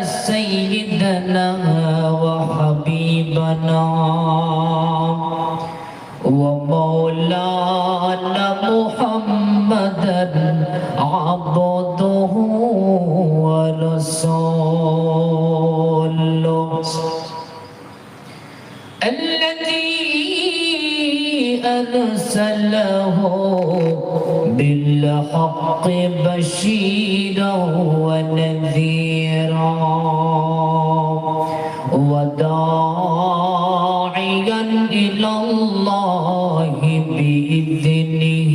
سيدنا وحبيبنا ومولانا محمدا عبده ورسوله الذي أرسله بالحق بشيرا ونذيرا وداعيا إلى الله بإذنه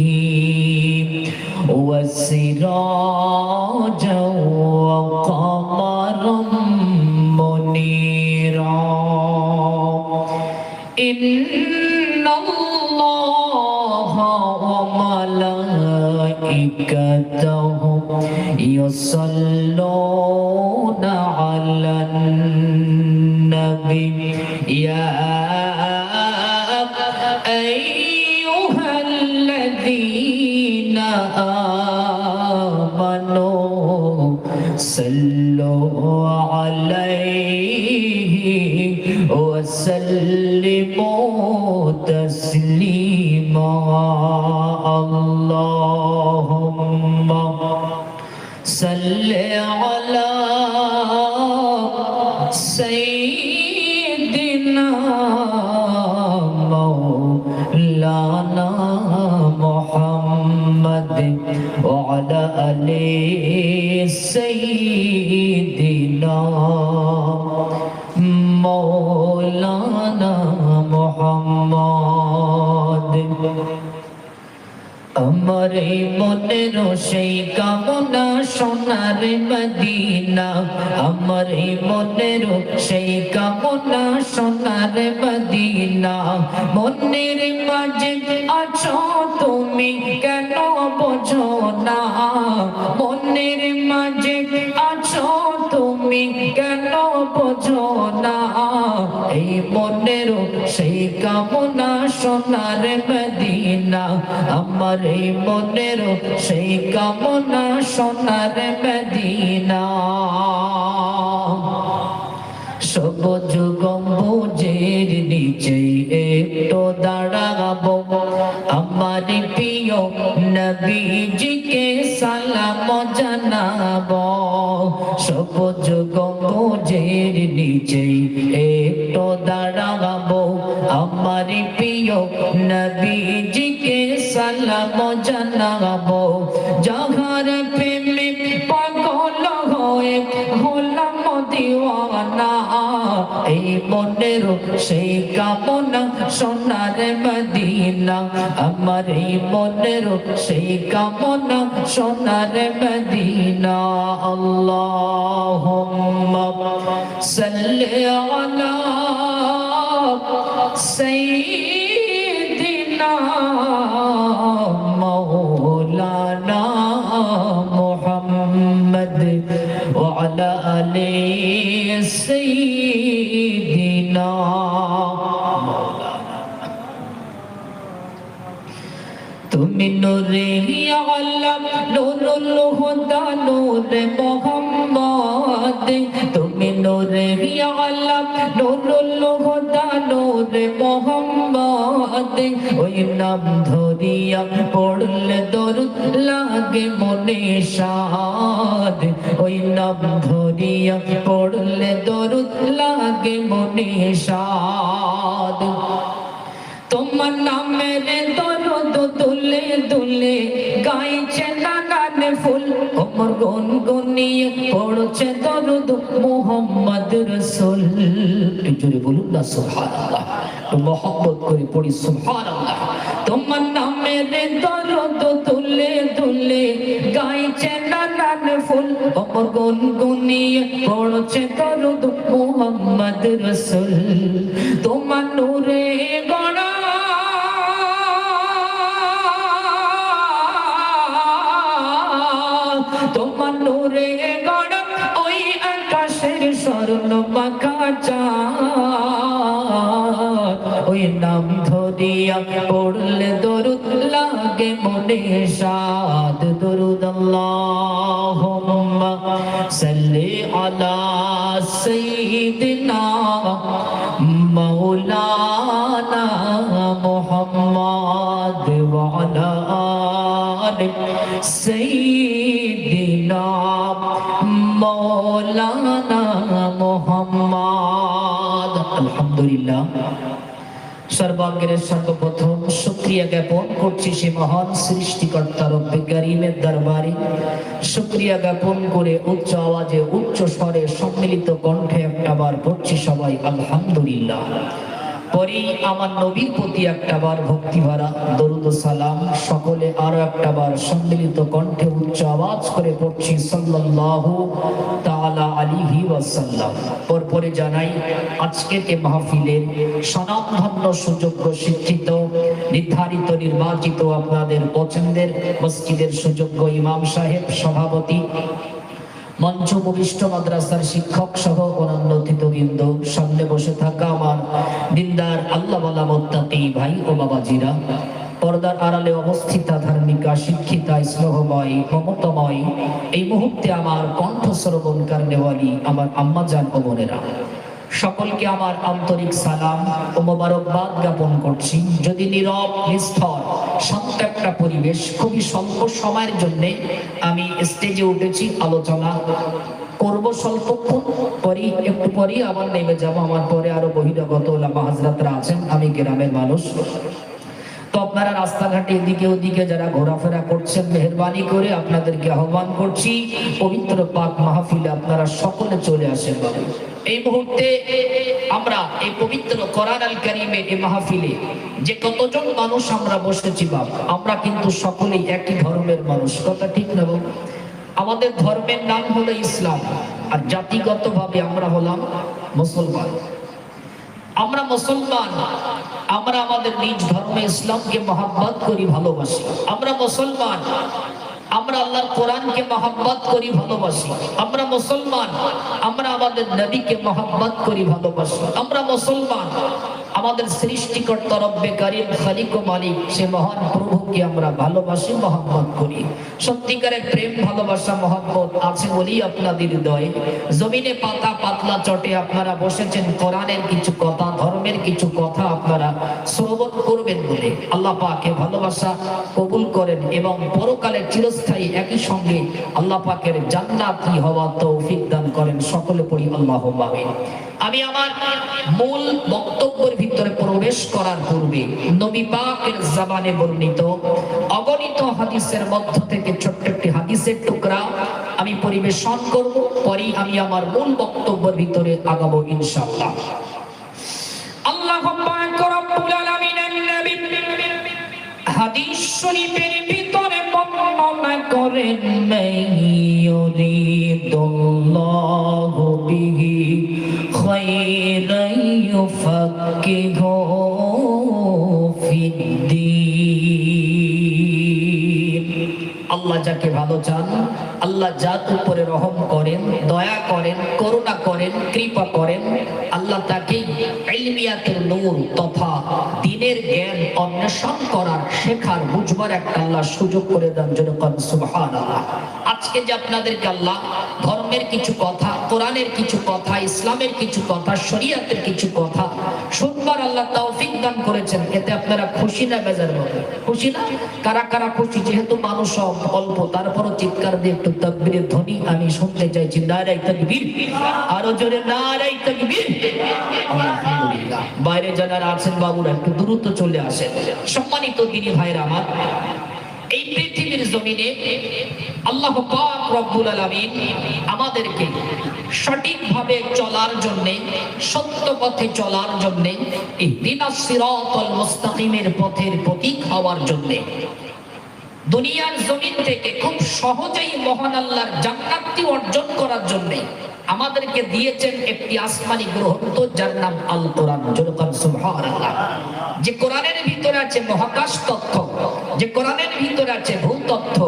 وسراجا وقمرا منيرا إن الله وملائكته يصلون على النبي يا أيها الذين آمنوا صلوا عليه وسلموا تسليما اللهم صل على سيدنا مولانا محمد وعلى آل سيدنا مولانا محمد আমার এই মনের সেই কামনা সোনার মদিনা আমার এই মনের সেই কামনা সোনার মদিনা মনের মাঝে আছো তুমি কেন বোঝো না মনের মাঝে আছো তুমি কেন বোঝো না এই মনের সেই কামনা সোনার মদিনা আমার এই মনের সেই কামনা সোনার মদিনা সবুজ গম্বুজের নিচে একটু দাঁড়াবো আমার প্রিয় নবীজিকে সালাম জানাবো সবুজ গম্বুজের নিচে একটু দাঁড়াবো আমার প্রিয় নবীজিকে সালাম জানাবো যাহার প্রেমে পাগল হয়ে হলাম দিওয়ানা এই মনের সেই কামনা সোনার মদিনা আমার এই মনের সেই কামনা সোনার মদিনা আল্লাহুম্মা সাল্লি আলা সাইয়্যিদিনা মাওলানা মুহাম্মদ ওয়া আলা আলি سيدنا তুমি নূরে আলম নূরুল হুদা নূরে মুহাম্মদ তুমি নূরে আলম নূরুল হুদা নূরে মুহাম্মদ ওই নাম ধরিয়া পড়লে দরুদ লাগে মনে শাদ ওই নাম ধরিয়া পড়লে দরুদ লাগে মনে শাদ তোমার নামের দরুদ দুলে দুলে গাইছে নানান ফুল ওমর গুনগুনিয়ে পড়ছে দরুদ মুহাম্মদ রাসূল জোরে বলুন না সুবহানাল্লাহ তো মহব্বত করে পড়ি সুবহানাল্লাহ তোমার নামের দরুদ দুলে দুলে গাইছে নানান ফুল ওমর গুনগুনিয়ে পড়ছে দরুদ মুহাম্মদ রাসূল তোমার নূরে গড়া তোমার নূরে গড়া ওই আকাশের স্বর্ণ মাখা চাঁদ ওই নাম ধরিয়া পড়লে দরুদ লাগে মনে শাদ দরুদ আল্লাহুম্মা সাল্লি আলা সাইয়্যিদিনা মাওলানা মুহাম্মদ ওয়া আলা আলি সাইয়্যিদিনা মাওলানা মুহাম্মদ। আলহামদুলিল্লাহ, সর্বাগ্রে সর্বপ্রথম শুকরিয়া জ্ঞাপন করছি সে মহান সৃষ্টিকর্তা রব্বে কারীমের দরবারে। শুকরিয়া জ্ঞাপন করে উচ্চ আওয়াজে উচ্চ স্বরে সম্মিলিত কণ্ঠে একটাবার পড়ছি সবাই আলহামদুলিল্লাহ। পরে আমার নবীর প্রতি একটাবার ভক্তি ভরা দরুদ ও সালাম, সকলে আরো একটাবার সম্মিলিত কণ্ঠে উচ্চ আওয়াজ করে পড়ছি সাল্লাল্লাহু তাআলা আলাইহি ওয়াসাল্লাম। পরে জানাই আজকের এই মাহফিলের স্বনামধন্য সুযোগ্য শিক্ষিত নির্ধারিত নির্বাচিত আপনাদের পছন্দের মসজিদের সুযোগ্য ইমাম সাহেব, সভাপতি, মঞ্চ উপবিষ্ট মাদ্রাসার শিক্ষক সহ অন্যান্য অতিথিবৃন্দ, সামনে বসে থাকা আমার দিনদার আল্লাহওয়ালা মুত্তাকি ভাই ও বাবাজিরা, পর্দার আড়ালে অবস্থিতা ধার্মিকা শিক্ষিতা স্নেহময় মমতাময় এই মুহূর্তে আমার কণ্ঠ শ্রবণকার নেওয়ালি আমার আম্মাজান ও বোনেরা, সকলকে আমার আন্তরিক সালাম ও মোবারকবাদ জ্ঞাপন করছি। যদি নীরব নিস্তর শান্ত একটা পরিবেশ, খুবই স্বল্প সময়ের জন্য আমি স্টেজে উঠেছি, আলোচনা করব স্বল্পক্ষণ, একটু পরেই আবার নেমে যাব। আমার পরে আরো বহিরাগত ওলামা হাজরাতরা আছেন, আমি গ্রামের মানুষ, তো আপনারা রাস্তাঘাটে এদিকে ওদিকে যারা ঘোরাফেরা করছেন, মেহেরবানি করে আপনাদেরকে আহ্বান করছি পবিত্র পাক মাহফিলে আপনারা সকলে চলে আসেন। এই মুহূর্তে আমরা এই পবিত্র কোরআন আল কারীমের এই মাহফিলে যে কতজন মানুষ আমরা বসেছি, বাবা, আমরা কিন্তু সকলেই একই ধর্মের মানুষ, কথা ঠিক না বাবা? আমাদের ধর্মের নাম হলো ইসলাম, আর জাতিগতভাবে আমরা হলাম মুসলমান। আমরা মুসলমান, আমরা আমাদের নিজ ধর্মে ইসলামকে মহব্বত করি, ভালোবাসি। আমরা মুসলমান, আমরা আল্লাহর কোরআনকে মহব্বত করি, ভালোবাসি। আমরা মুসলমান, আমরা আমাদের নবীকে মহব্বত করি, ভালোবাসি। আমরা মুসলমান, আমাদের সৃষ্টিকর্তা রব্বে কারীম খালিক ও মালিক সে মহান প্রভুকে আমরা ভালোবাসি, মহব্বত করি। সত্যিকারের প্রেম ভালোবাসা মহব্বত আছে বলেই আপনাদের হৃদয়ে জমিনে পাতা পাতলা চটে আপনারা বসেছেন কোরআনের কিছু কথা, ধর্মের কিছু কথা আপনারা শ্রবণ করবেন বলে। আল্লাহ পাকের ভালোবাসা কবুল করেন এবং পরকালে চিরস্থায়ী একই সঙ্গে আল্লাহ পাকের জান্নাতি হওয়ার তৌফিক দান করেন। সকলে পড়ি আল্লাহুম্মা আমিন। আমি আমার মূল বক্তব্যের ভিতরে প্রবেশ করার পূর্বে নবী পাকের জবানে বর্ণিত অগণিত হাদিসের মধ্য থেকে ছোট্ট একটি হাদিসের টুকরা আমি পরিবেশন করব, পরেই আমি আমার মূল বক্তব্যের ভিতরে আগাবো ইনশাআল্লাহ। আল্লাহু পাক রব্বুল আলামিনের নবী হাদিস শরীফের ভিতরে বর্ণনা করেন, মাইয়ুরিদুল্লাহু বিহি খায়রান ইউফাক্কিহু ফিদ্দীন। আল্লাহ যাকে ভালো চান, আল্লাহ যার উপরে রহম করেন, দয়া করেন, করুণা করেন, কৃপা করেন, আল্লাহ তাকে ইলমিয়াতের নূর তথা দ্বীনের জ্ঞান অন্বেষণ করার, শেখার, বুঝবার একটা আল্লাহ সুযোগ করে দেন। যেন সুবহানাল্লাহ। আজকে যে আপনাদেরকে আল্লাহ ধর্মের কিছু কথা, কোরআনের কিছু কথা, ইসলামের কিছু কথা, শরীয়তের কিছু কথা শুনবার আল্লাহ তৌফিক দান করেছেন, এতে আপনারা খুশি না বেজার? খুশি না? কারা কারা খুশি? যেহেতু মানুষ অল্প, তারপরও চিৎকার দিয়ে একটু তাকবীরের ধ্বনি আমি শুনতে চাইছি। নারায়ে তাকবীর, আরো জোরে নারায়ে তাকবীর। আলহামদুলিল্লাহ। বাইরে যারা আছেন বাবুরা একটু দ্রুত চলে আসেন। সম্মানিত দিনী ভাইরা আমার, এই পৃথিবীর জমিনে আল্লাহ পাক রব্বুল আলামিন আমাদেরকে সঠিকভাবে চলার জন্য, সত্য পথে চলার জন্য, ইহদিনাস সিরাতাল মুস্তাকিমের পথের প্রতীক হওয়ার জন্য দুনিয়ার জমিন থেকে খুব সহজেই মহান আল্লাহর জান্নাতটি অর্জন করার জন্য আমাদেরকে দিয়েছেন একটি আসমানি গ্রন্থ যার নাম আল কোরআন। জোরকান সুবহানাল্লাহ। যে কোরআনের ভিতরে আছে মহাকাশ তথ্য, যে কোরআনের ভিতরে আছে ভূতত্ত্ব,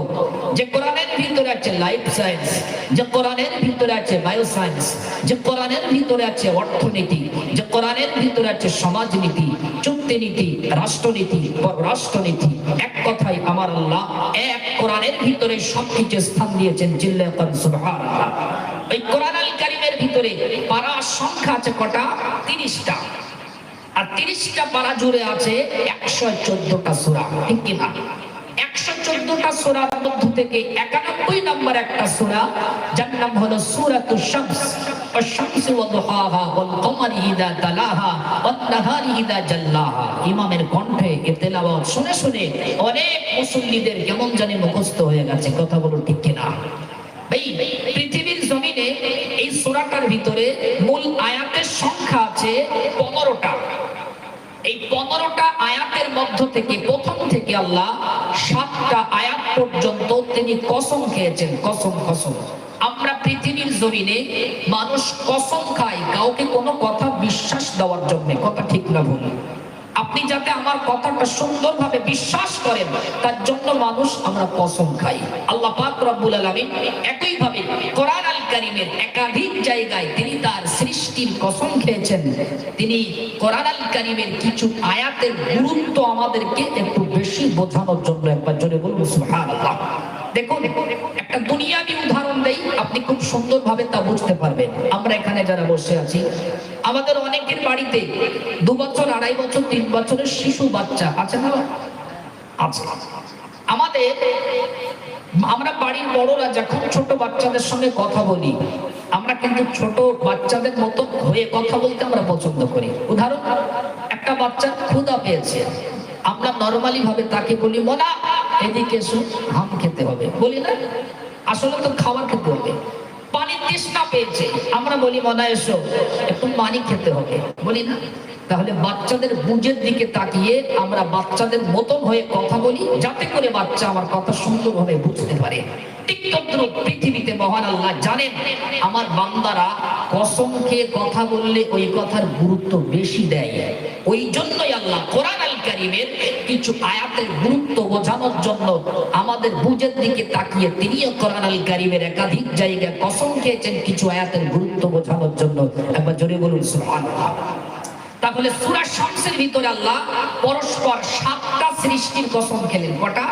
যে কোরআনের ভিতরে আছে লাইফ সায়েন্স, যে কোরআনের ভিতরে আছে বায়ো সায়েন্স, যে কোরআনের ভিতরে আছে অর্থনীতি, যে কোরআনের ভিতরে আছে সমাজনীতি, চুক্তিনীতি, রাষ্ট্রনীতি, পররাষ্ট্রনীতি। এক কথায় আমার আল্লাহ এক কোরআনের ভিতরে সবকিছু স্থান দিয়েছেন। জিল্লাকান সুবহানাল্লাহ। ওই কোরআন আল কারীমের ভিতরে পারা সংখ্যা আছে কটা? 30টা। আর 30টা পারা জুড়ে আছে 114টা সূরা, ঠিক কি না? 114টা সূরার মধ্য থেকে 91 নম্বর একটা সূরা, যার নাম হলো সূরাতুশ শামস। ওয়াশ-শামসি ওয়াদুহাহা ওয়াল কমারি ইযা তালাহা ওয়ান নাহারি ইযা জাল্লাহা। ইমামের কণ্ঠে এ তেলাওয়াত শুনে শুনে অনেক মুসল্লিদের কেমন জানি মুখস্থ হয়ে গেছে। কথা বলো ঠিক কি না? ভাই, পৃথিবীর জমিনে এই সূরাটার ভিতরে মূল আয়াতের সংখ্যা আছে 15টা। এই 15টা আয়াতের মধ্য থেকে প্রথম থেকে আল্লাহ 7টা আয়াত পর্যন্ত তিনি কসম খেয়েছেন। কসম কসম। আমরা পৃথিবীর জমিনে মানুষ কসম খায় কাউকে কোনো কথা বিশ্বাস দেওয়ার জন্য। কথা ঠিক না ভুল? আপনি যাতে আমার কথাটা সুন্দরভাবে বিশ্বাস করেন তার জন্য মানুষ আমরা কসম খাই। আল্লাহ পাক রব্বুল আলামিন একইভাবে কোরআন আল কারীমের একাধিক জায়গায় তিনি তার সৃষ্টির কসম খেয়েছেন। তিনি কোরআন আল কারীমের কিছু আয়াতের গুরুত্ব আমাদেরকে একটু বেশি বোঝানোর জন্য। একবার জোরে বলুন সুবহানাল্লাহ। দেখুন, একটা দুনিয়াবি উদাহরণ দেই, আপনি খুব সুন্দরভাবে তা বুঝতে পারবেন। আমরা এখানে যারা বসে আছি, আমাদের অনেকের বাড়িতে 2 বছর, 2.5 বছর, 3 বছরের শিশু বাচ্চা আছে না? আছে। আমরা বাড়ির বড়রা যখন ছোট বাচ্চাদের সঙ্গে কথা বলি, আমরা কিন্তু ছোট বাচ্চাদের মতো হয়ে কথা বলতে আমরা পছন্দ করি। উদাহরণ, একটা বাচ্চা ক্ষুধা পেয়েছে, আমরা নরমালি ভাবে তাকে বলি, মোনা এদিকে এসো, হাম খেতে হবে, বলি না? আসলে তো খাবার খেতে হবে। পানির তৃষ্ণা পেয়েছে, আমরা বলি মোনা এসো, একটু পানি খেতে হবে, বলি না? তাহলে বাচ্চাদের বুঝের দিকে তাকিয়ে আমরা বাচ্চাদের মতন হয়ে কথা বলি, যাতে করে বাচ্চা আমার কথা সুন্দরভাবে বুঝতে পারে। ঠিক তদ্রুপ পৃথিবীতে মহান আল্লাহ জানেন আমার বান্দারা কসম খেয়ে কথা বললে ওই কথার গুরুত্ব বেশি দেয়। ওই জন্যই আল্লাহ কোরআন আল কারীমের কিছু আয়াতের গুরুত্ব বোঝানোর জন্য আমাদের বুঝের দিকে তাকিয়ে তিনিও কোরআন আল কারীমের একাধিক জায়গায় কসম খেয়েছেন কিছু আয়াতের গুরুত্ব বোঝানোর জন্য। একবার জোরে বলুন সুবহানাল্লাহ। তাহলে সূরা শামসের ভিতরে আল্লাহ পরস্পর 7টা সৃষ্টির কসম খেলেন। কটা?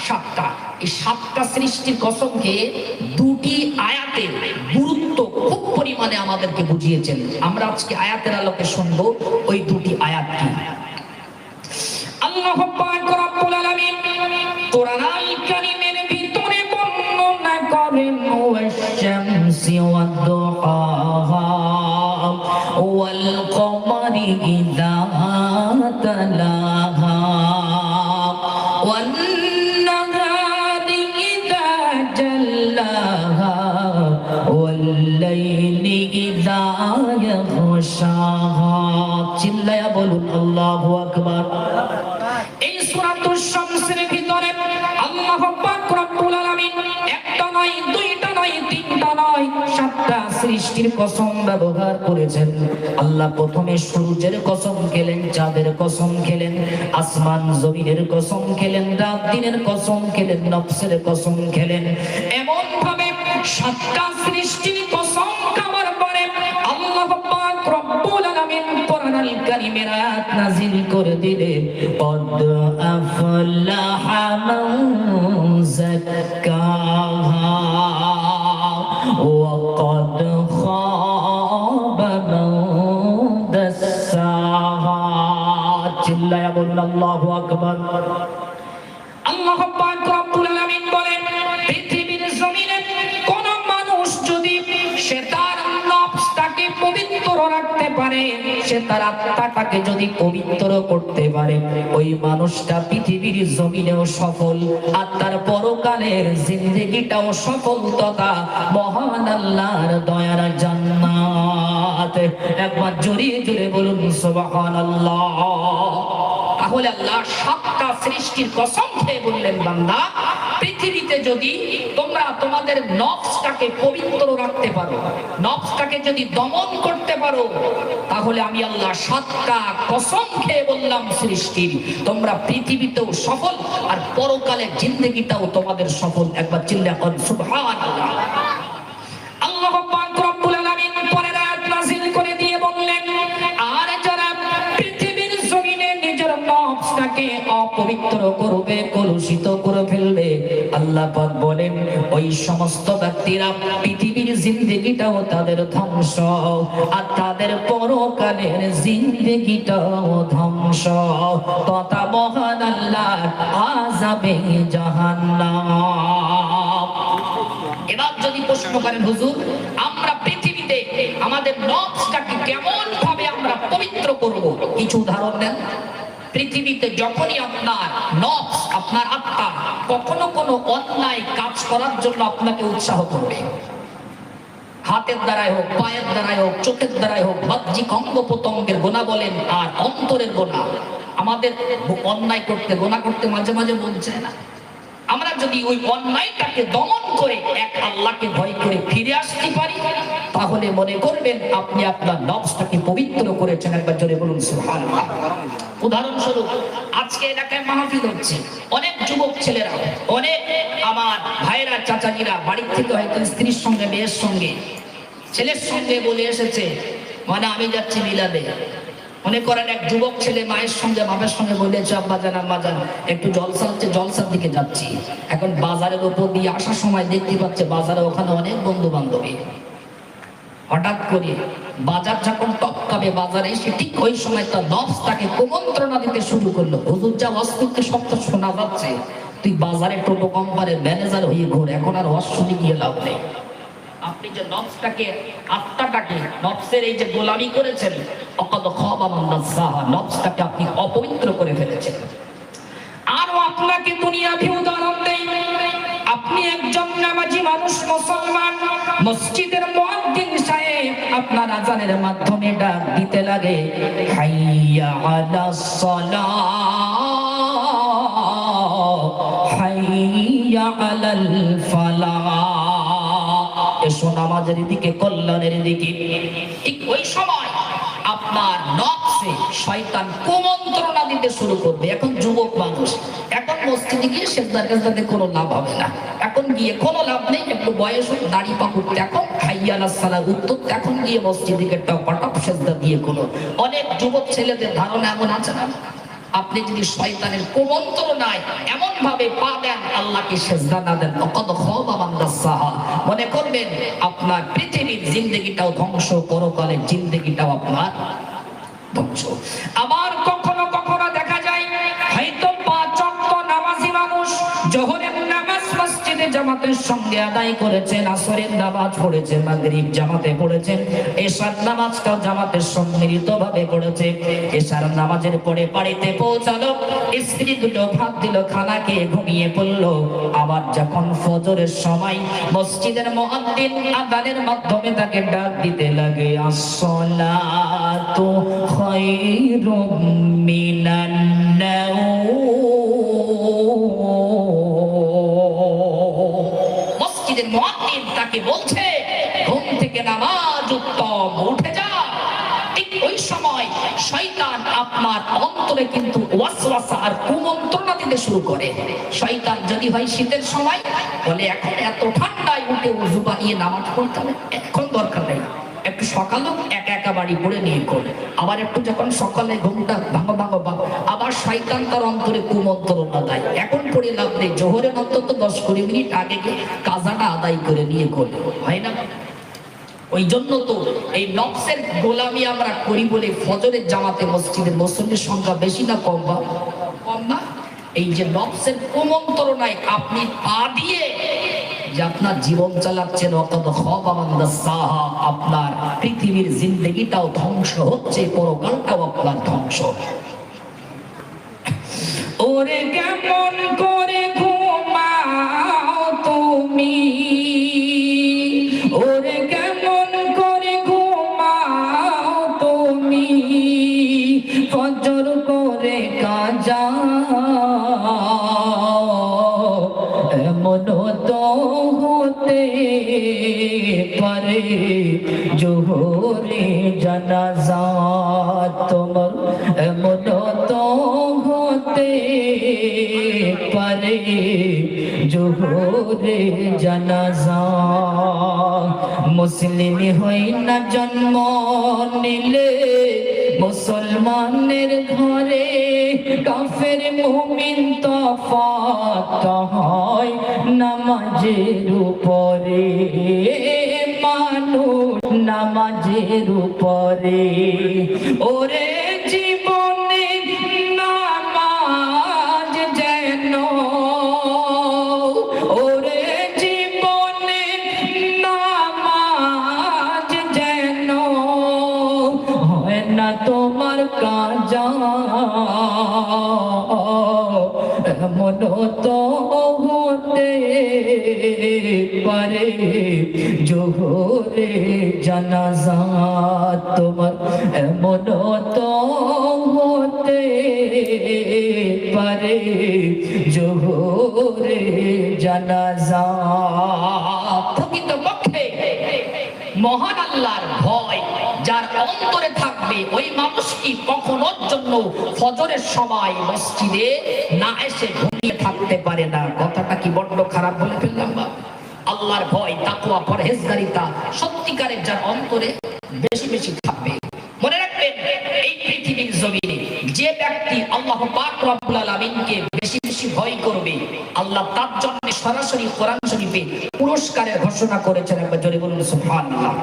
7টা। এই 7টা সৃষ্টির কসম খেয়ে 2টি আয়াতের গুরুত্ব খুব পরিমাণে আমাদেরকে বুঝিয়েছেন। আমরা আজকে আয়াতের আলোকে শুনবো ওই 2টি আয়াত কি। আল্লাহ পাক রব্বুল আলামিন কোরআন আল কারীমের ভিতরে বর্ণনা করেন, ওয়াশ-শামসি ওয়াদ-দুহাহা ওয়াল কমারি ইযা তালাহা ওয়ান নাহারি ইযা জাল্লাহা ওয়াল লাইলি ইযা ইয়াগশাহা। চিল্লায়া বলুন আল্লাহু আকবার। এই সূরাতুশ শামসের ভিতরে আল্লাহ পাক রব্বুল আলামিন একটা নয়, 2টা নয়, 3টা নয়, 7টা সৃষ্টির কসম ব্যবহার করেছেন। আল্লাহ প্রথমে সূর্যের কসম খেলেন, চাঁদের কসম খেলেন, আসমান জমিনের কসম খেলেন, রাত দিনের কসম খেলেন, নফসের কসম খেলেন। এমন ভাবে 7টা সৃষ্টির কসম খাওয়ার পরে আল্লাহ পাক রব্বুল আলামিন কোরআন আল কারীমের আয়াত নাযিল করে দিলেন, কদ আফলাহা মান যাক্কাহা ওয়া কদ খাবা মান দাসসাহা। চিল্লায়া বলুন আল্লাহু আকবার। আল্লাহ পাক রব্বুল আলামিন বলেন, পৃথিবীর জমিনে কোন মানুষ যদি সে তার নফসটাকে পবিত্র রাখতে পারে, সে তার আত্মাটাকে যদি পবিত্র করতে পারে, ওই মানুষটা পৃথিবীর জমিনেও সফল, আর তার পরকালের জিন্দেগিটাও সফল তথা মহান আল্লাহর দয়ার জান্নাত। একবার জোরে জোরে বলুন সুবহানাল্লাহ। তাহলে আল্লাহ 7টা সৃষ্টির কসম খেয়ে বললেন, বান্দা পৃথিবীতে যদি তোমরা তোমাদের নফসটাকে পবিত্র রাখতে পারো, নফসটাকে যদি দমন করতে পারো, তাহলে আমি আল্লাহ 7টা কসম খেয়ে বললাম সৃষ্টির, তোমরা পৃথিবীতেও সফল আর পরকালের জিন্দেগিটাও তোমাদের সফল। একবার চিল্লা করেন সুবহানাল্লাহ। আল্লাহ পাক রব্বুল আলামিন পরের আয়াত নাযিল করে দিয়ে বললেন, আর যারা পৃথিবীর জমিনে নিজের নফসটাকে অপবিত্র করবে, কলুষিত করে ফেলবে, আল্লাহ আল্লাহ পাক বলেন ওই সমস্ত ব্যক্তিরা পৃথিবীর জিন্দেগিটাও তাদের ধ্বংস, আর তাদের পরকালের জিন্দেগিটাও ধ্বংস, তথা মহান আল্লাহ আযাবে জাহান্নাম। এবার যদি প্রশ্ন করেন হুজুর, আমরা পৃথিবীতে আমাদের নফসটাকে কেমন ভাবে আমরা পবিত্র করব, কিছু উদাহরণ দেন। পৃথিবীতে যখনই আপনার নফস, আপনার আত্মা কখনো কোনো অন্যায় কাজ করার জন্য আপনাকে উৎসাহ করবে, হাতের দ্বারাই হোক, পায়ের দ্বারাই হোক, চোখের দ্বারাই হোক, বাহ্যিক অঙ্গ প্রত্যঙ্গের গোনা বলেন আর অন্তরের গোনা, আমাদের অন্যায় করতে, গোনা করতে মাঝে মাঝে মন চায় না। আমরা যদি ওই অন্যায়টাকে দমন করে এক আল্লাহকে ভয় করে ফিরে আসতে পারি, তাহলে মনে করবেন আপনি আপনার নফসটাকে পবিত্র করেছেন। একবার জোরে বলুন সুবহানাল্লাহ। উদাহরণস্বরূপ আজকে এলাকায় মাহফিল হচ্ছে, অনেক যুবক ছেলেরা, অনেক আমার ভাইরা, চাচাজিরা বাড়ির থেকে হয়তো স্ত্রীর সঙ্গে, মেয়ের সঙ্গে, ছেলের সঙ্গে বলে এসেছে মানে আমি যাচ্ছি মিলাদে। মনে করেন এক যুবক ছেলে মায়ের সঙ্গে, বাবার সঙ্গে বলেছে আব্বা জান, আম্মা জান একটু জলসা হচ্ছে, জলসার দিকে যাচ্ছি। এখন বাজারের উপর দিয়ে আসার সময় দেখতে পাচ্ছে বাজারে ওখানে অনেক বন্ধু বান্ধবী। হঠাৎ করে বাজার যখন টপকাবে বাজারে এসে, ঠিক ওই সময় তার নফস তাকে কুমন্ত্রণা দিতে শুরু করলো, হুজুর যা অস্তিত্ব শব্দ শোনা যাচ্ছে, তুই বাজারে টোটো কোম্পানির ম্যানেজার হয়ে ঘোর, এখন আর অশ্বিনী গিয়ে লাভ নেই। আপনি যে নফসটাকে, আত্মাটাকে, নফসের এই যে গোলামি করেছেন, অকদ খাবা মান দাসাহা, নফসটাকে আপনি অপবিত্র করে ফেলেছেন। আরো আপনাকে দুনিয়াতে উদাহরণ দেই, আপনি একজন নামাজি মানুষ, মুসলমান, মসজিদের মুয়াজ্জিন সাহেব আপনার আযানের মাধ্যমে ডাক দিতে লাগে, হাইয়া আলাস সালাহ, হাইয়া আলাল ফালাহ, এসো নামাজের দিকে, কল্যাণের দিকে। ঠিক ওই সময় আপনার নফসে শয়তান কুমন্ত্রণা দিতে শুরু করবে। এখন যুবক মানুষ, এখন মসজিদে গিয়ে সেজদার কাজটাতে কোনো লাভ হবে না, এখন গিয়ে কোনো লাভ নেই, একটু বয়স হোক, দাড়ি পাকুড়তে, এখন হাইয়া আলাস সালাহ উত্তর, এখন গিয়ে মসজিদে গিয়ে টপাটপ সেজদা দিয়ে কোনো। অনেক যুবক ছেলেদের ধারণা এমন আছে না, আপনি যদি শয়তানের কুমন্ত্রণায় এমন ভাবে পা দেন, আল্লাহকে সেজদা না দেন, অকদ খাবা মান দাসাহা, মনে করবেন আপনার পৃথিবীর জিন্দেগিটাও ধ্বংস, পরকালের জিন্দেগিটাও আপনার ধ্বংস। আবার কখনো কখনো দেখা যায় হয়তো 5 ওয়াক্ত নামাজি মানুষ, যোহরের নামাজ মসজিদে জামাতের সঙ্গে আদায় করেছেন, আসরের নামাজ পড়েছেন, মাগরিব জামাতে পড়েছেন, এশার নামাজটাও জামাতের সম্মিলিতভাবে পড়েছে। এশার নামাজের পরে বাড়িতে পৌঁছালো, স্ত্রী দুটো ভাত দিল, খানা খেয়ে ঘুমিয়ে পড়লো। আবার যখন ফজরের সময় মসজিদের মুয়াজ্জিন আযানের মাধ্যমে তাকে ডাক দিতে লাগে, আসসালাতু খায়রুম মিনান নাওম, মসজিদের মুয়াজ্জিন তাকে বলছে ঘুম থেকে নামাজ উত্তম, উঠে যা। ঠিক ওই সময় শয়তান আপনার অন্তরে কিন্তু ওয়াসওয়াসা আর কুমন্ত্রণা দিতে শুরু করে। শয়তান যদি হয় শীতের সময়, বলে এখন এত ঠান্ডায় উঠে ওযু বানিয়ে নামাজ পড়তে হবে, এখন দরকার নেই, একটু সকালে একা একা বাড়ি পড়ে নিয়ে করে। আবার একটু যখন সকালে ঘুমটা ভাঙো ভাঙো ভাঙো, আবার শয়তান তার অন্তরে কুমন্ত্রণা দেয়, এখন পড়ে লাভ নেই, জোহরের অন্তত 10-20 মিনিট আগে কাজাটা আদায় করে নিয়ে করবে, হয় না? ওই জন্য তো এই নফসের গোলামি আমরা করি বলে ফজরের জামাতে মসজিদের মুসল্লির সংখ্যা বেশি না কম? বা কম না? এই যে নফসের কুমন্ত্রণায় আপনি পা দিয়ে যে আপনার জীবন চালাচ্ছেন, অকদ খাবা মান দাসাহা, আপনার পৃথিবীর জিন্দেগিটাও ধ্বংস হচ্ছে, পরকালটাও আপনার ধ্বংস। ওরে কেমন করে ঘুমাও তুমি, ওরে কেমন করে ঘুমাও তুমি, ফজর করে কাজা, এমন তো হতে পারে জোহরে জানাজা তোমার, এমন তো হতে পারে জোহরে জানাজা। মুসলিম হই না জন্ম নিলে, মুসলমানের ঘরে কাফের মুমিন তফাৎ হয় নামাজের উপরে, মানুষ নামাজের উপরে। ওরে জীবনে নামাজ যেন, ওরে জীবনে নামাজ যেন হয় না তোমার কাজা, এমন তো হতে পারে জোহরে জানাজা তোমার, এমন তো হতে পারে জোহরে জানাজা। প্রকৃতপক্ষে মহান আল্লাহর ভয় যার অন্তরে থাকবে ওই মানুষটি কখনোর জন্য ফজরের সময় মসজিদে না এসে ঘুমিয়ে থাকতে পারে না। কথাটা কি বড্ড খারাপ বলে ফেললাম? বা আল্লাহর ভয়, তাকওয়া, পরহেজগারিতা সত্যিকারের যার অন্তরে বেশি বেশি থাকবে। মনে রাখবেন, এই পৃথিবীর জমিনে যে ব্যক্তি আল্লাহ পাক রব্বুল আলামিনকে বেশি বেশি ভয় করবে, আল্লাহ তার জন্য সরাসরি কোরআন শরীফে পুরস্কারের ঘোষণা করেছেন। একবার জোরে বলুন সুবহানাল্লাহ।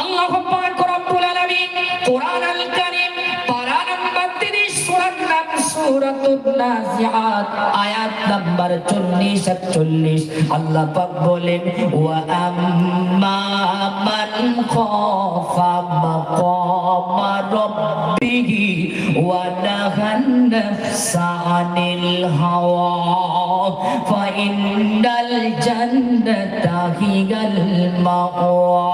আল্লাহ পাক রব্বুল আলামিন কোরআন আল কারীম পারা নাম্বার 30 সূরার নাম সূরাতুন নাজিআত আয়াত নাম্বার 40-41 আল্লাহ পাক বলেন, ওয়া আম্মা মান খাফা মাকামা রাব্বিহি ওয়া নাহান নাফসা আনিল হাওয়া ফা ইন্নাল জান্নাতা হিয়াল মাওয়া।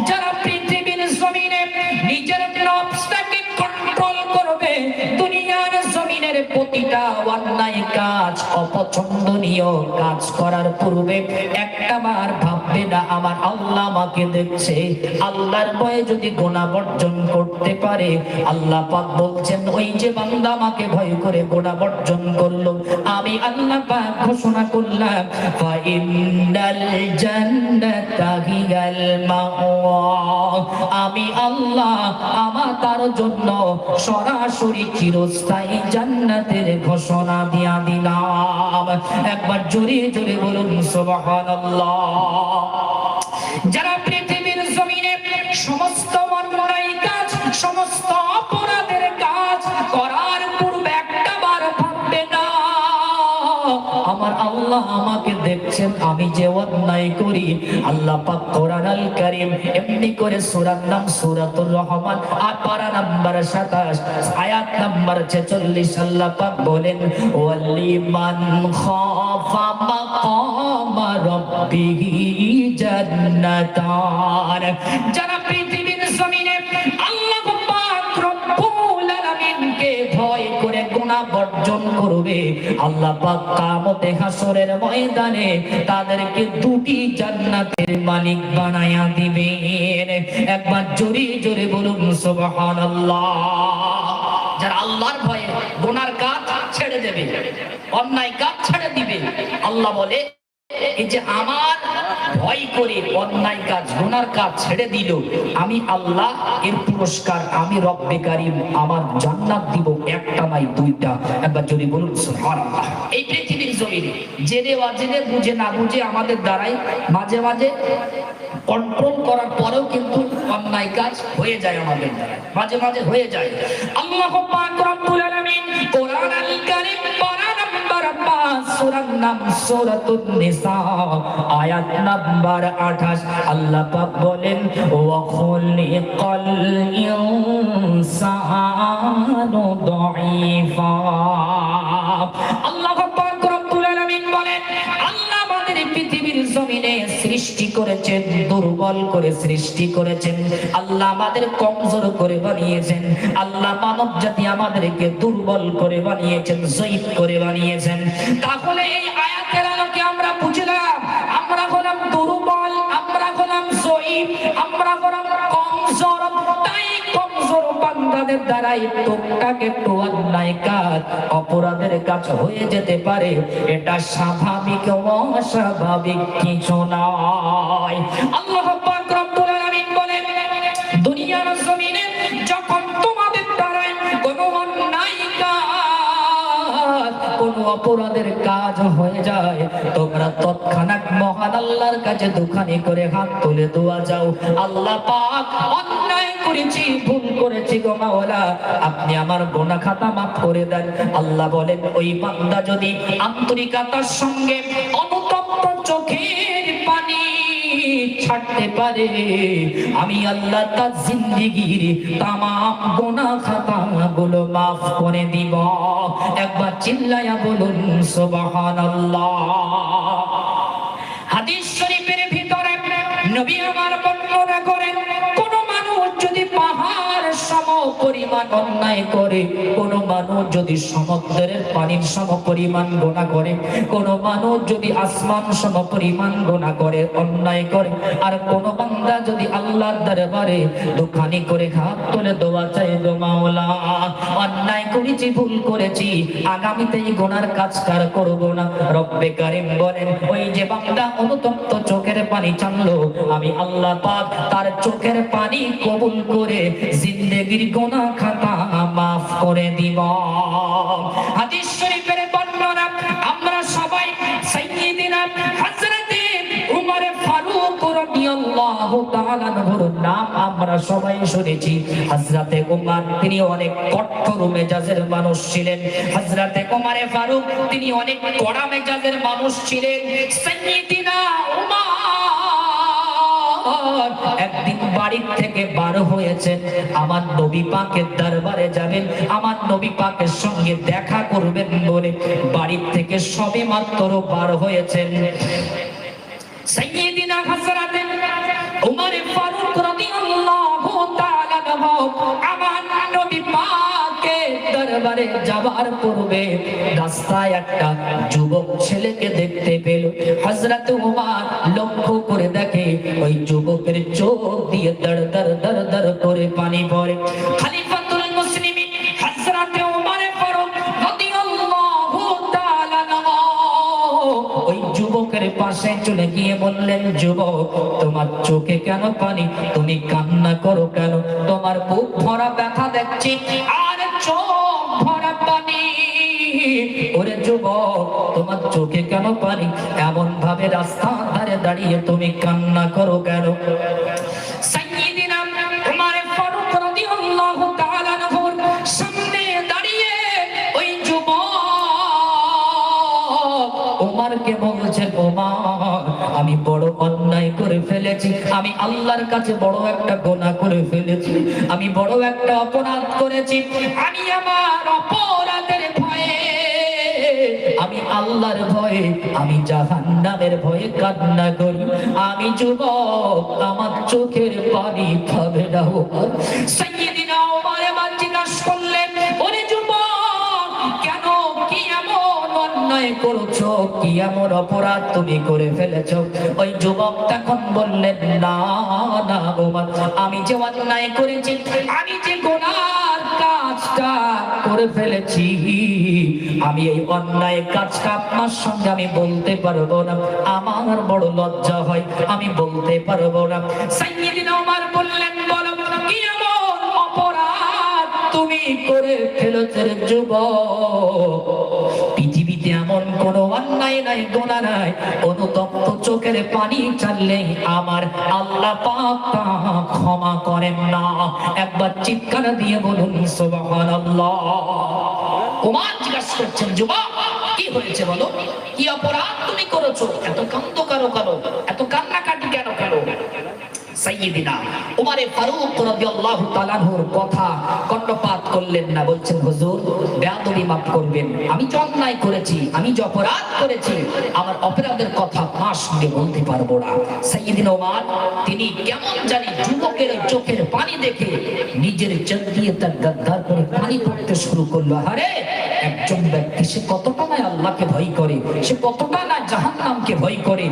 যারা পৃথিবীর জমিনে নিজের নফসটাকে কন্ট্রোল করবে, দুনিয়ার জমিনের প্রতিটা অন্যায় কাজ, অপছন্দনীয় কাজ করার পূর্বে একটাবার ভাববে না আমার আল্লাহ আমাকে দেখছে। আল্লাহর ভয়ে যদি গুনাহ বর্জন করতে পারে, আল্লাহ পাক বলছেন ওই যে বান্দা আমাকে ভয় করে গুনাহ বর্জন করলো, আমি আল্লাহ পাক ঘোষণা করলাম ফা ইন্নাল জান্নাতা হিয়াল মাওয়া, আমি আল্লাহ আমার তার জন্য সরাসরি চিরস্থায়ী জান্নাতের ঘোষণা দিয়া দিলাম। একবার জোরে জোরে বলুন সুবহানাল্লাহ। যারা পৃথিবীর জমিনে সমস্ত অন্যায় কাজ, সমস্ত অপরাধের কাজ করার পূর্বে একটাবার ভাববে না আমার আল্লাহ আমাকে দেখছেন আমি যে অন্যায় করি। আল্লাহ পাক কোরআন আল কারীম এমনি করে সূরার নাম সূরাতুর রহমান আর পারা নাম্বার 27 আয়াত নাম্বার 46 আল্লাহ পাক বলেন, ওয়ালিমান খাফা মাকামা রাব্বিহি জান্নাতান। যারা পৃথিবীর জমিনে আল্লাহ পাক রব্বুল আলামিনকে ভয় করে গুনাহ বর্জন করবে, আল্লাহ পাক কিয়ামতে হাসরের ময়দানে তাদেরকে দুটি জান্নাতের মালিক বানায়া দিবেন। একবার জোরে জোরে বলুন সুবহানাল্লাহ। যারা আল্লাহর ভয়ে গুনার কাজ ছেড়ে দেবে, অন্যায় কাজ ছেড়ে দিবে, আল্লাহ বলে এই যে আমার ভয় করে অন্যায় কাজ গুনার কাজ ছেড়ে দিল, আমি আল্লাহ এর পুরস্কার আমি রব্বে কারীম আমার জান্নাত দিব, একটা নয় দুইটা। একবার যদি বলুন সুবহানাল্লাহ। এই পৃথিবীর জমিনে জেনে অজেনে বুঝে না বুঝে আমাদের দ্বারাই মাঝে মাঝে কন্ট্রোল করার পরেও কিন্তু অন্যায় কাজ হয়ে যায়, আমাদের দ্বারাই মাঝে মাঝে হয়ে যায়। আল্লাহ পাক রব্বুল আলামিন কোরআন আল কারীম পারা নাম্বার 5 সূরার নাম সূরাতুন নিসা আয়াত নাম্বার 28 আল্লাহ পাক বলেন, ওয়া খুলিকাল ইনসানু দাঈফা। আল্লাহ পাক রব্বুল আলামিন বলেন, আল্লাহ আমাদের পৃথিবীর জমিনে সৃষ্টি করেছেন, দুর্বল করে সৃষ্টি করেছেন, আল্লাহ আমাদের কমজোর করে বানিয়েছেন, আল্লাহ মানব জাতি আমাদেরকে দুর্বল করে বানিয়েছেন, জয়ীফ করে বানিয়েছেন। তাহলে এই আয়াতের আলোকে আমরা বুঝলাম আমরা হলাম দুর্বল, আমরা হলাম জয়ীফ, আমরা হলাম কমজোর। তাই কমজোর বান্দাদের দ্বারাই টুকটাক একটু অন্যায় কাজ, অপরাধের কাজ হয়ে যেতে পারে, এটা স্বাভাবিক, অস্বাভাবিক কিছু নয়। আল্লাহ পাক রব্বুল আলামিন বলেন, দুনিয়ার জমিনে অপরাধের কাজ হয়ে যায়, তোমরা তৎক্ষণাৎ মহান আল্লাহর কাছে দুখানি করে হাত তুলে দোয়া যাও, আল্লাহ পাক অন্যায় করেছি, ভুল করেছি গো মাওলা, আপনি আমার গুনাহ খাতা মাফ করে দেন। আল্লাহ বলেন ওই বান্দা যদি আন্তরিকতার সঙ্গে অনুতপ্ত চোখের পানি ছাড়তে পারে, আমি আল্লাহ তার জিন্দেগীর তামাম গুনাহ খাতাগুলো মাফ করে দিব। একবার চিল্লায়া বলুন সুবহানাল্লাহ। হাদিস শরীফের ভিতরে নবী আমার বর্ণনা করেন, কোন মানুষ যদি পাহাড় সম পরিমাণ অন্যায় করে, কোন মানুষ যদি সমুদ্রের পানির সম পরিমাণ গুনাহ করে, কোন মানুষ যদি আসমান সম পরিমাণ গুনাহ করে, অন্যায় করে, আর কোন বান্দা যদি আল্লাহর দরবারে দুখানি করে হাত তুলে দোয়া চায়, গো মাওলা অন্যায় করেছি, ভুল করেছি, আগামীতে এই গুনার কাজ কার করব না, রব্বে কারীম বলেন ওই যে বান্দা অনুতপ্ত চোখের পানি চাইলো, আমি আল্লাহ পাক তার চোখের পানি কবুল করে জিন্দেগীর গুনাহ খাতা মাফ করে দিব। হাদিস শরীফের বর্ণনা আমরা সবাই সাইয়্যিদিনা হযরতে উমর ফারুক রাদিয়াল্লাহু তাআলা আনহুর নাম আমরা সবাই শুনেছি। হযরতে উমর তিনি অনেক কঠোর মেজাজের মানুষ ছিলেন। হযরতে উমর ফারুক তিনি অনেক কড়া মেজাজের মানুষ ছিলেন। সাইয়্যিদিনা উমর একদিন বাড়ি থেকে বার হয়েছেন, আমার নবী পাকের দরবারে যাবেন, আমার নবী পাকের সঙ্গে দেখা করবেন বলে বাড়ি থেকে সবে মাত্র বার হয়েছেন। সাইয়্যিদিনা হযরতে উমর ফারুক রাদিয়াল্লাহু তাআলা আনহু আমার নবী পাকের দরবারে যাবার পূর্বে রাস্তায় একটা যুবক ছেলেকে দেখতে পেল। হযরত উমর লক্ষ্য করে দেখে ওই যুবকের চোখ দিয়ে দর দর দর দর করে পানি পড়ে। খলিফাতুল মুসলিমিন হযরত উমর ফারুক রাদিয়াল্লাহু তাআলা আনহু ওই যুবকের পাশে চলে গিয়ে বললেন, যুবক তোমার চোখে কেন পানি, তুমি কান্না করো কেন, তোমার বুক ভরা ব্যথা দেখছি আর চোখ ভরা পানি, ওরে যুবক তোমার চোখে কেন পানি, এমন ভাবে রাস্তার ধারে দাঁড়িয়ে তুমি কান্না করো কেন? সাইয়্যিদিনা উমর ফারুক রাদিয়াল্লাহু তাআলা আনহুর সামনে দাঁড়িয়ে ওই যুবক উমরকে বলছে, উমর আমি বড় অন্যায় করে ফেলেছি, আমি আল্লাহর কাছে বড় একটা গুনাহ করে ফেলেছি, আমি বড় একটা অপরাধ করেছি, আমি আমার অপরাধের ভয়ে, আমি আল্লাহর ভয়ে, আমি জাহান্নামের ভয়ে কান্না করি, আমি যুবক আমার চোখের পানি পাবে না। সাইয়্যিদিনা উমর এবার জিজ্ঞাসা করলেন, ওরে যুবক কেন, কি এমন অন্যায় করেছো, কি এমন অপরাধ তুমি করে ফেলেছো? ওই যুবক তখন বললেন, না না উমর, আমি যে অন্যায় করেছি, আমি যে গুনার কাজটা করে ফেলেছি, আমি এই অন্যায় কাজটা আপনার সঙ্গে আমি বলতে পারবো না, আমার বড় লজ্জা হয়, আমি বলতে পারবো না। সাইয়্যিদিনা উমর বললেন, বলো কি এমন অপরাধ তুমি করে ফেলেছো যুবক? পৃথিবীতে এমন কোন অন্যায় নাই, গুনাহ নাই, অনুতপ্ত চোখের পানি চাইলেই আমার আল্লাহ পাক তা ক্ষমা করেন না। একবার চিৎকার দিয়ে বলুন সুবহানাল্লাহ। ওমর জিজ্ঞাসা করছেন, যুবক কি হয়েছে বলো, কি অপরাধ তুমি করেছো, এত কান্দ কেন, এত কান্নাকাটি কেন? সাইয়্যিদিনা উমর ফারুক রাদিয়াল্লাহু তাআলা আনহুর কথা কর্ণপাত করলেন না, বলছেন, হুজুর বেয়াদবি মাফ করবেন, আমি যে অন্যায় করেছি, আমি যে অপরাধ করেছি, আমার অপরাধের কথা আপনার সঙ্গে বলতে পারবো না। সাইয়্যিদিনা উমর তিনি কেমন জানি যুবকের চোখের পানি দেখে নিজের চোখ দিয়ে তার গাদ্দার করে পানি পড়তে শুরু করলো। আরে একজন ব্যক্তি সে কতটা না আল্লাহকে ভয় করে, সে কতটা না জাহান্নামকে ভয় করে,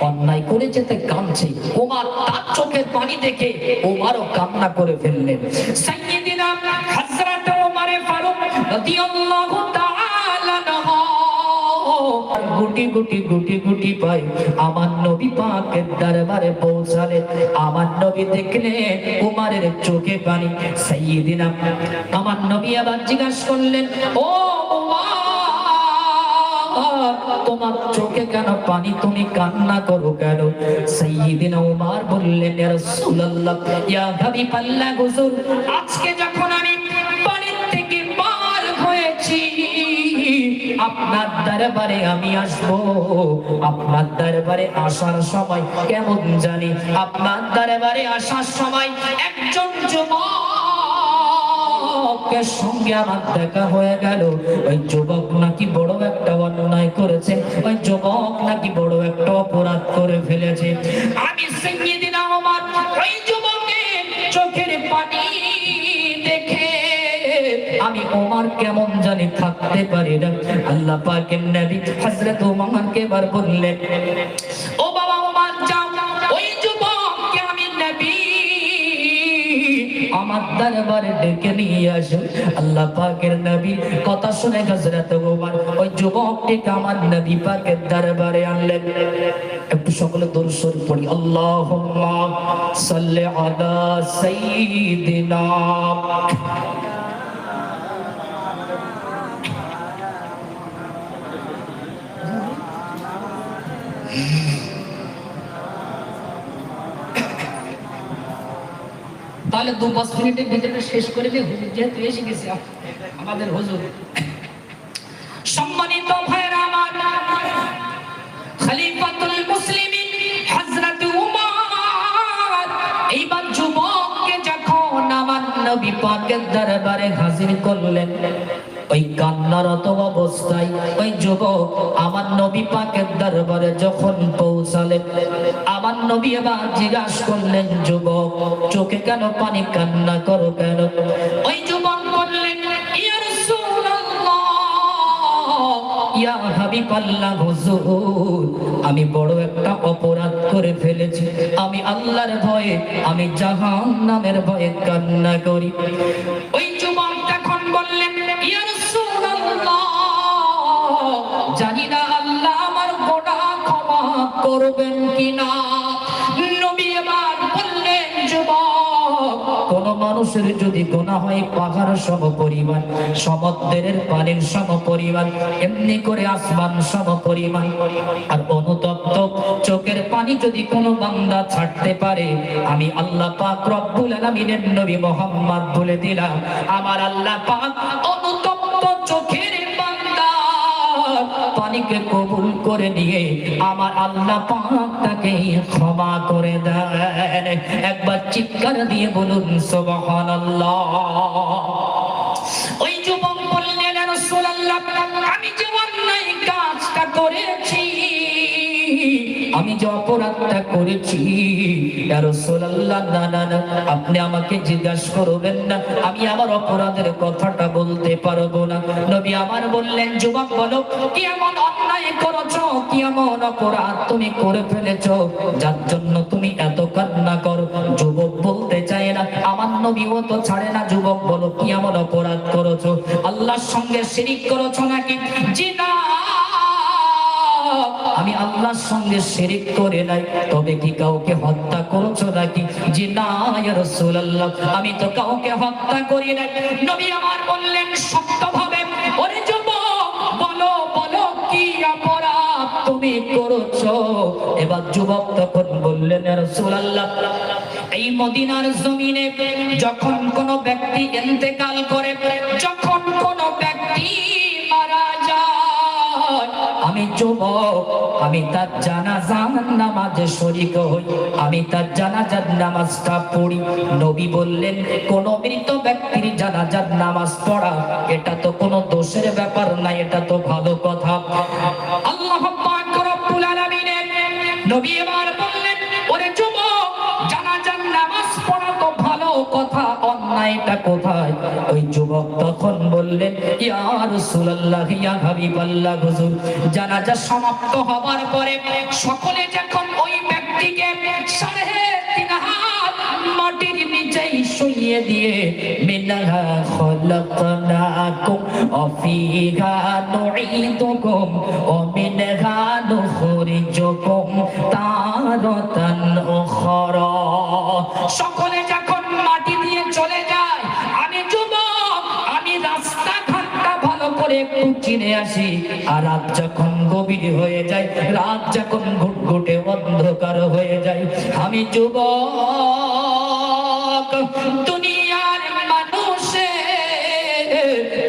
অন্যায় করে যেতে কাঁদছে, ওমর তার চোখের পানি দেখে ওমরও কান্না করে ফেললেন। সাইয়্যিদিনা হযরত ওমর ফারুক রাদিয়াল্লাহু তাআলা আনহু গুটি গুটি পাই আমার নবী পাকের দরবারে পৌঁছালেন। আমার নবী দেখলেন ওমরের চোখে পানি। সাইয়্যিদিনা আমার নবী আবার জিজ্ঞাসা করলেন, ও ওমর তোমার চোখে কেন পানি, তুমি কান্না করো কেন? সাইয়্যিদিনা ওমর বললেন, ইয়া রাসূলুল্লাহ, ইয়া হাবিবাল্লাহ হুজুর, আজকে যখন আমি বাড়ি থেকে বার হয়েছি, আপনার দরবারে আমি আসবো, আপনার দরবারে আসার সময় কেমন জানি, আপনার দরবারে আসার সময় একজন যুবকের সঙ্গে আমার দেখা হয়ে গেল। ওই যুবক নাকি বড় একটা অন্যায় করেছে, ওই যুবক নাকি বড় একটা অপরাধ করে ফেলেছে। আমি সাইয়্যিদিনা ওমর ওই যুবকের চোখের পানি দেখে আমি ওমর কেমন জানি থাকতে পারি না। আল্লাহ পাকের নবী হযরত ওমরকে বার বললেন, ও বাবা ওমর, যাও ওই যুবককে আমি নবী আমার দরবারে ডেকে নিয়ে আসো। আল্লাহ পাকের নবী কথা শুনে হযরত ওমর ওই যুবকটিকে আমার নবী পাকের দরবারে আনলেন। একটু সকলে দরুদ শরীফ পড়ি, আল্লাহুম্মা সাল্লি আলা সাইয়্যিদিনা। তাহলে 2-5 মিনিটের ভিতরে শেষ করে দিয়ে হুজুর যেহেতু এসে গেছে আমাদের হুজুর। সম্মানিত ভাইরা আমার, খলিফাতুল মুসলিমিন হযরত উমর এইবার যুবককে যখন আমার নবী পাকের দরবারে হাজির করলেন, ওই কান্নারত অবস্থায় ওই যুবক আমার নবী পাকের দরবারে যখন পৌঁছালেন, আমার নবী এবার জিজ্ঞাসা করলেন, যুবক চোখে কেন পানি, কান্না করো কেন? ওই যুবক বললেন, ইয়া রাসূলুল্লাহ, ইয়া হাবিবাল্লাহ হুজুর, আমি বড় একটা অপরাধ করে ফেলেছি, আমি আল্লাহর ভয়ে, আমি জাহান্নামের ভয়ে কান্না করি। ওই যুবক তখন বললেন, ইয়া রাসূলুল্লাহ, জানি না আল্লাহ আমার গুনাহ ক্ষমা করবেন কিনা। নবী এবার বললেন, যুবক, কোন মানুষের যদি গুনাহ হয় পাহাড় সম পরিমাণ, সমুদ্রের পানির সম পরিমাণ, এমনি করে আসমান সম পরিমাণ, আর অনুতপ্ত চোখের পানি যদি কোনো বান্দা ছাড়তে পারে, আমি আল্লাহ পাক রব্বুল আলামিনের নবী মুহাম্মদ বলে দিলাম, আমার আল্লাহ পাক অনুতপ্ত চোখের পানিকে কবুল করে নিয়ে আমার আল্লাহ পাক তাকে ক্ষমা করে দেন। একবার চিৎকার দিয়ে বলুন সুবহানাল্লাহ। ওই যুবক বললেন, ইয়া রাসূলুল্লাহ, আমি যে অন্যায় কাজটা করেছি, আমি যে অপরাধটা করেছি, ইয়া রাসূলুল্লাহ, না না না, আপনি আমাকে জিজ্ঞাসা করবেন না, আমি আমার অপরাধের কথাটা বলতে পারবো না। নবী আমার বললেন, যুবক বলো, কি এমন অন্যায় করেছো, কি এমন অপরাধ তুমি করে ফেলেছো যার জন্য তুমি এত কান্না করো? যুবক বলতে চায় না, আমার নবীও তো ছাড়ে না। যুবক বলো, কি এমন অপরাধ করেছো? আল্লাহর সঙ্গে শিরিক করেছো নাকি? জি না, আমি আল্লাহর সঙ্গে শিরিক করে নাই। তবে কি কাউকে হত্যা করেছো নাকি? জি না ইয়া রাসূলুল্লাহ, আমি তো কাউকে হত্যা করি নাই। নবী আমার বললেন শক্তভাবে, ওরে যুবক, বলো বলো কি অপরাধ তুমি করেছো? এবার যুবক তখন বললেন, ইয়া রাসূলুল্লাহ, এই মদিনার জমিনে যখন কোনো ব্যক্তি ইন্তেকাল করে, যখন কোনো ব্যক্তি মারা যায়, আমি যুবক, আমি তার জানাজার নামাজে শরীক হই, আমি তার জানাজার নামাজটা পড়ি। নবী বললেন, কোন মৃত ব্যক্তির জানাজার নামাজ পড়া এটা তো কোনো দোষের ব্যাপার না, এটা তো ভালো কথা। আল্লাহ পাক রব্বুল আলামিনের নবী এবার বললেন, ওরে যুবক, জানাজার নামাজ পড়া তো ভালো কথা, অন্যায়টা কোথায়? ওই যুবক তখন বললেন, ইয়া রাসূলুল্লাহ, ইয়া হাবিবাল্লাহ হুজুর, জানাজা সমাপ্ত হবার পরে সকলে যখন ওই ব্যক্তিকে 3.5 হাত মাটির নিচে শুইয়ে দিয়ে, মিনহা খলাকনাকুম ওয়া ফিহা নুঈদুকুম ওয়া মিনহা নুখরিজুকুম তারাতান উখরা, সকলে যখন মাটি দিয়ে চলে যায়, আমি যুবক, আমি রাস্তাঘাটটা ভালো করে একটু চিনে আসি। আর রাত যখন গভীর হয়ে যায়, রাত যখন ঘুটঘুটে অন্ধকার হয়ে যায়, আমি যুবক দুনিয়ার মানুষে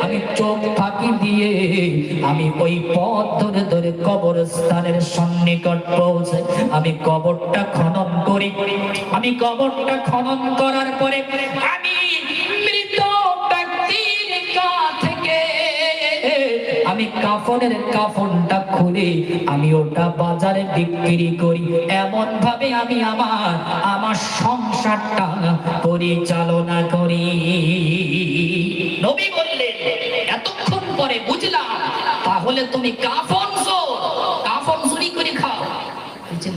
আমি চোখ ফাঁকি দিয়ে আমি ওই পথ ধরে ধরে কবরস্থানের সন্নিকট পৌঁছে আমি কবরটা খনন করি। আমি কবরটা খনন করার পরে আমি মৃত ব্যক্তির গা থেকে আমি কাফনটা খুলে আমি ওটা বাজারে বিক্রি করি। এমন ভাবে আমি আমার সংসারটা পরিচালনা করি। নবী বললেন, এতক্ষণ পরে বুঝলাম তাহলে তুমি কাফন চুরি করে খাও।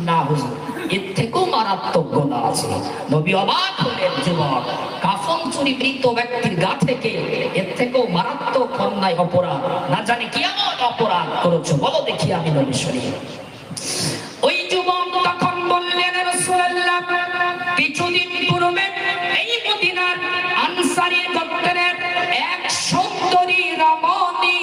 না হুজুর, এর থেকেও মারাত্মক গুনাহ আছে। নবী অবাক হলেন, যুবক, কাফন চুরি মৃত ব্যক্তির গা থেকে, এর থেকেও মারাত্মক অন্যায় অপরাধ না জানি কি এমন অপরাধ করেছো, বলো দেখি আমি নবী শুনি। ওই যুবক তখন বললেন, রাসূলুল্লাহ, কিছুদিন পূর্বে এই মদিনার আনসারী গোত্রের এক সুন্দরী রমণী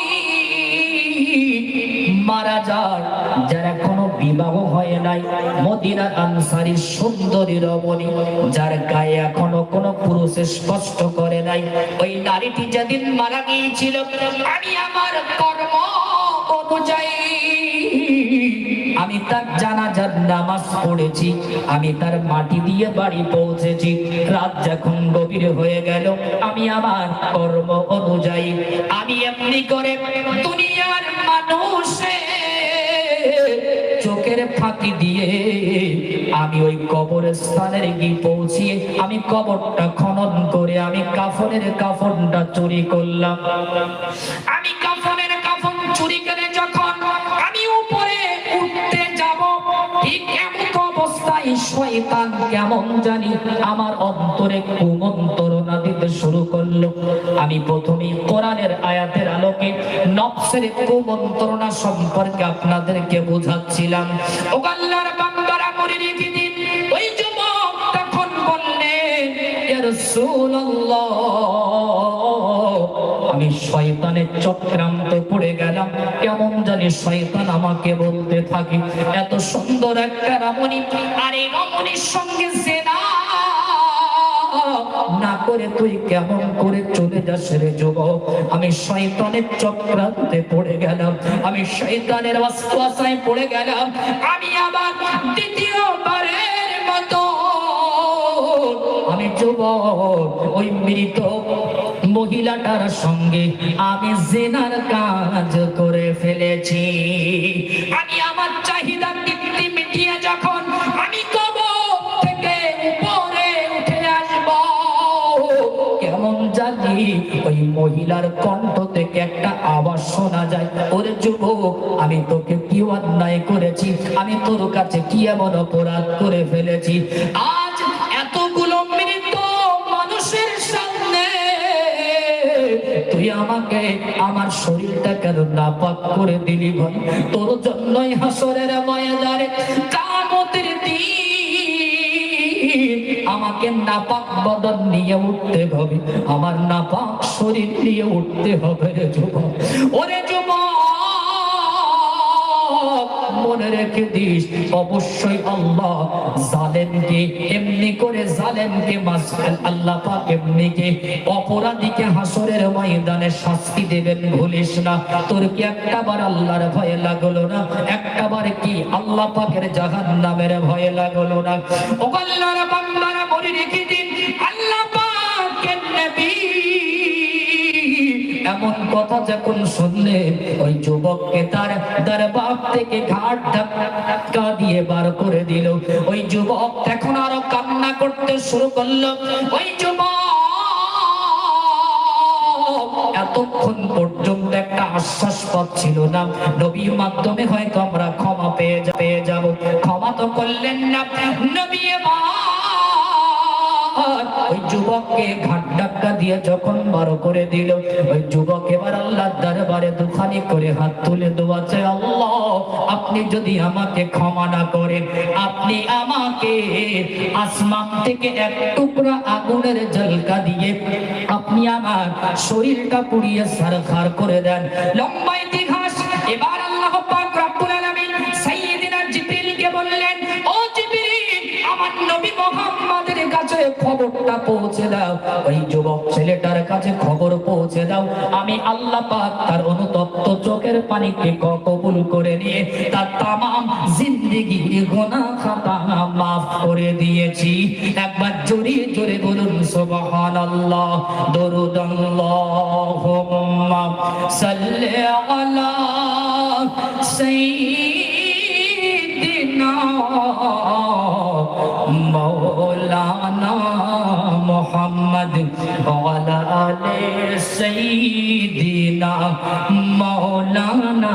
মারা যায়, যার এখনো বিবাহ হয় নাই। মদিনার আনসারী সুন্দরী রমণী, যার গায়ে এখনো কোনো পুরুষে স্পষ্ট করে নাই। ওই নারীটি যেদিন মারা গিয়েছিল, আমি আমার কর্ম অনুযায়ী আমি তার জানাজার নামাজ পড়েছি, আমি তার মাটি দিয়ে বাড়ি পৌঁছেছি। রাত যখন গভীর হয়ে গেল, আমি আমার কর্ম অনুযায়ী আমি এমনি করে দুনিয়ার মানুষে চোখের ফাঁকি দিয়ে আমি ওই কবরস্থানের গিয়ে পৌঁছিয়ে আমি কবরটা খনন করে আমি কাফনটা চুরি করলাম। আমি কাফন চুরি করে যখন আমি উপরে উঠতে যাব, ঠিক এমন অবস্থায় শয়তান কেমন জানি আমার অন্তরে কুমন্ত্রণা দিতে শুরু করলো। আমি প্রথমেই কোরআনের আয়াতের আলোকে নফসের কুমন্ত্রণা সম্পর্কে আপনাদেরকে বোঝাচ্ছিলাম। ও আল্লাহর বান্দারা, মনে রেখে দিন। ওই যুবক তখন বললেন, ইয়া রাসূলুল্লাহ, আমি শয়তানের চক্রান্ত পড়ে গেলাম। কেমন জানি শয়তান আমাকে বলতে থাকে, এত সুন্দর একটা রমণী, আর এই রমণীর সঙ্গে জিনা না করে তুই কেমন করে চলে যাস রে যুবক। আমি শয়তানের চক্রান্তে পড়ে গেলাম, আমি শয়তানের ওয়াসওয়াসায় পড়ে গেলাম। আমি আবার দ্বিতীয়বারের মতো আমি যুবক ওই মৃত মহিলাটার সঙ্গে আমি জিনার কাজ করে ফেলেছি। আমি আমার চাহিদা তৃপ্তি মিটিয়ে যখন আমি কবর থেকে উপরে উঠে আসব, কেমন জানি ওই মহিলার কণ্ঠ থেকে একটা আওয়াজ শোনা যায়, ওরে যুবক, আমি তোকে কি অন্যায় করেছি, আমি তোর কাছে কি এমন অপরাধ করে ফেলেছি, আজ এতগুলো মৃত মানুষের সামনে তুই আমাকে আমার শরীরটা কেন নাপাক করে দিলি ভাই? তোর জন্যই হাসরের ময়দানে কিয়ামতের দিন আমাকে নাপাক বদন নিয়ে উঠতে হবে, আমার নাপাক শরীর নিয়ে উঠতে হবে রে যুবক। ওরে যুবক, মনে রেখে দিস, অবশ্যই আল্লাহ জালেমকে এমনি করে আল্লাহ পাক এমনি কে অপরাধীকে হাসরের ময়দানে শাস্তি দেবেন, ভুলিস না। তোর কি একটাবার আল্লাহর ভয় লাগলো না? একটাবার কি আল্লাহ পাকের জাহান্নামের ভয় লাগলো না? ও আল্লাহর বান্দারা, মনে রেখে দিন, আল্লাহ পাকের নবী এমন কথা যখন শুনলেন, ওই যুবককে তার বাপ থেকে ঘাট ধাক্কা দিয়ে বার করে দিল। ওই যুবক এখন আরো কান্না করতে শুরু করলো। ওই যুবক এতক্ষণ পর্যন্ত একটা আশ্বাস পাচ্ছিল না, নবীর মাধ্যমে হয়তো আমরা ক্ষমা পেয়ে যাব। ক্ষমা তো করলেন না নবী। ওই যুবককে ঘাট ধাক্কা দিয়ে যখন বড় করে দিল, ওই যুবক এবার আল্লাহর দরবারে দুখানি করে হাত তুলে দোয়া চায়, আল্লাহ আপনি যদি আমাকে ক্ষমা না করেন, আপনি আমাকে আসমান থেকে এক টুকরা আগুনের ঝলকা দিয়ে আপনি আমার শরীরটা পুড়িয়ে সারখার করে দেন। লম্বা ইতিহাস। এবার আল্লাহ পাক রব্বুল আলামিন সাইয়্যিদিনা জিবরিলকে বললেন, ও জিবরিল, আমার নবী মুহাম্মাদের কাছে খবরটা পৌঁছে দাও, ওই যুবক ছেলেটার কাছে খবর পৌঁছে দাও, আমি আল্লাহ পাক তার অনুতপ্ত চোখের পানিকে কবুল করে নিয়ে তার তামাম জিন্দেগির গুনাহ খাতা মাফ করে দিয়েছি। একবার জোরে জোরে বলুন সুবহানাল্লাহ। দরুদ আল্লাহুম্মা সাল্লি আলা সাইয়্যিদিনা মাওলানা মুহাম্মদ ওয়া আলা আলি সাইয়্যিদিনা মাওলানা